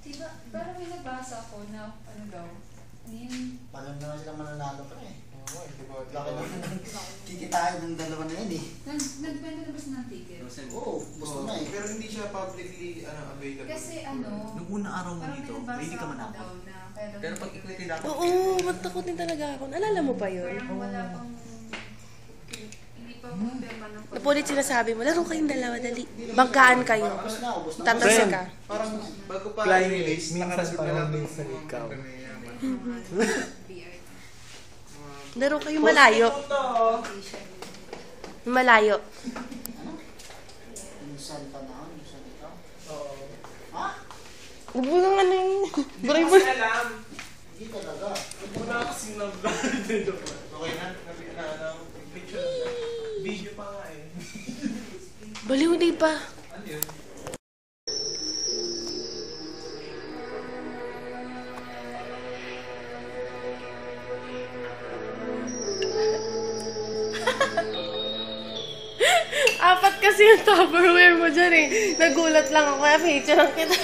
Diba, parang may nabasa ko na, ano daw, ano yun? Paano naman sila mananalo pa eh. Oo, di ba? Laki naman kikitain ng dalawa na yun eh. Nagbenta na ba siya ng ticket? Oo, gusto na eh. Pero hindi siya publicly available. Kasi ano, Nung unang araw mo parang dito, may hindi ka nabasa manakot. ko daw na kailan Pero pag ikaw tinakot, Oo, matakotin talaga ako. Naalala mo pa yun? parang wala pang, hindi pa pumpirma ng Napulit sinasabi mo, laro kayong dalawa, dali. Banggaan kayo. Ubus na, ubus na. Tatasa ka. Parang bago pa Flying i-release, minsan nakaragot na parang lang minsan ikaw. BRT. Laro kayong malayo. Malayo. Minsan pa na, minsan ikaw. Oo. Ha? Huwag mo nang ano yung... Hindi ko kasi alam. Hindi talaga. Wala kasing nag-video ko. Okay na? Picture. Video pa nga eh. Baliw, di pa. Ano yun? Apat kasi yung Tupperware mo dyan eh. Nagulat lang ako, kaya picture lang kita.